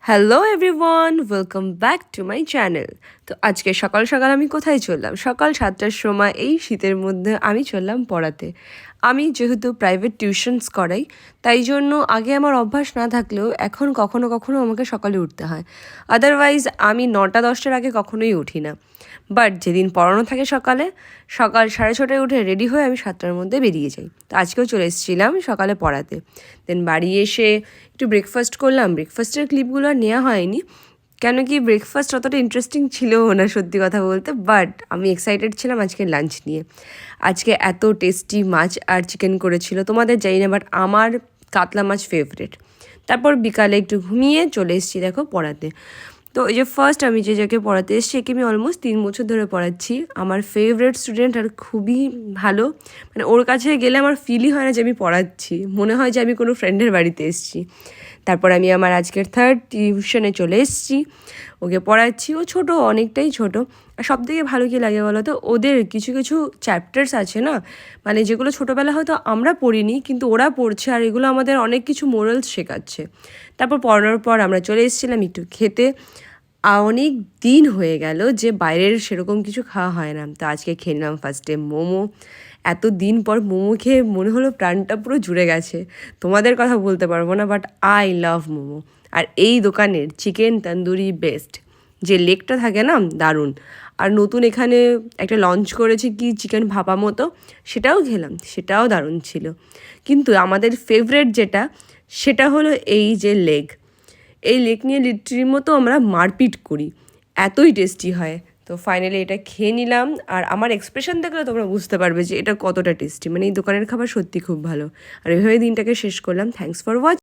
Hello everyone, welcome back to my channel. তো আজকে সকাল সকাল আমি কোথায় চললাম? সকাল 7টার সময় এই শীতের মধ্যে আমি চললাম পড়াতে। আমি যেহেতু প্রাইভেট টিউশনস করাই, তাই জন্য আগে আমার অভ্যাস না থাকলেও এখন কখনো কখনো আমাকে সকালে উঠতে হয়। আদারওয়াইজ আমি 9টা-10টার আগে কখনোই উঠি না। বাট যেদিন পড়ানো থাকে সকাল 6:30টায় উঠে রেডি হয়ে আমি 7টার মধ্যে বেরিয়ে যাই। তো আজকেও চলে এসেছিলাম সকালে পড়াতে। দেন বাড়ি এসে একটু ব্রেকফাস্ট করলাম। ব্রেকফাস্টের ক্লিপগুলো আর নেওয়া হয়নি, কেন কি ব্রেকফাস্ট অতটা ইন্টারেস্টিং ছিল না সত্যি কথা বলতে। বাট আমি এক্সাইটেড ছিলাম আজকে লাঞ্চ নিয়ে। আজকে এত টেস্টি মাছ আর চিকেন করেছিল, তোমাদের জানি না, বাট আমার কাতলা মাছ ফেভারিট। তারপর বিকালে একটু ঘুমিয়ে চলে এসেছি দেখো পড়াতে। তো এই যে ফার্স্ট আমি যে যাকে পড়াতে এসেছি, একে আমি অলমোস্ট 3 বছর ধরে পড়াচ্ছি। আমার ফেভারিট স্টুডেন্ট আর খুবই ভালো, মানে ওর কাছে গেলে আমার ফিলই হয় না যে আমি পড়াচ্ছি, মনে হয় যে আমি কোনো ফ্রেন্ডের বাড়িতে এসেছি। তারপর আমি আমার আজকের থার্ড টিউশনে চলে এসেছি, ওকে পড়াচ্ছি। ও ছোটো, অনেকটাই ছোটো। আর সবথেকে ভালো কী লাগে বলো তো, ওদের কিছু কিছু চ্যাপ্টার্স আছে না, মানে যেগুলো ছোটোবেলা হয়তো আমরা পড়িনি কিন্তু ওরা পড়ছে, আর এগুলো আমাদের অনেক কিছু মোরালস শেখাচ্ছে। তারপর পড়ানোর পর আমরা চলে এসেছিলাম একটু খেতে। অনেক দিন হয়ে গেল যে বাইরের সেরকম কিছু খাওয়া হয় না। তো আজকে খেলাম ফার্স্টে মোমো। এত দিন পর মোমো খেয়ে মনে হলো প্রাণটা পুরো জুড়ে গেছে। তোমাদের কথা বলতে পারবো না, বাট আই লাভ মোমো। আর এই দোকানের চিকেন তন্দুরি বেস্ট। যে লেগটা থাকে না, দারুণ। আর নতুন এখানে একটা লঞ্চ করেছে কি চিকেন ভাপা মতো, সেটাও খেলাম, সেটাও দারুণ ছিল। কিন্তু আমাদের ফেভারেট যেটা, সেটা হলো এই যে লেগ। এই লেগ নিয়ে লিট্রির মতো আমরা মারপিট করি, এতই টেস্টি হয়। তো ফাইনালি এটা খেয়ে নিলাম, আর আমার এক্সপ্রেশন দেখলে তোমরা বুঝতে পারবে যে এটা কতটা টেস্টি। মানে এই দোকানের খাবার সত্যি খুব ভালো। আর এভাবে দিনটাকে শেষ করলাম। Thanks for watch.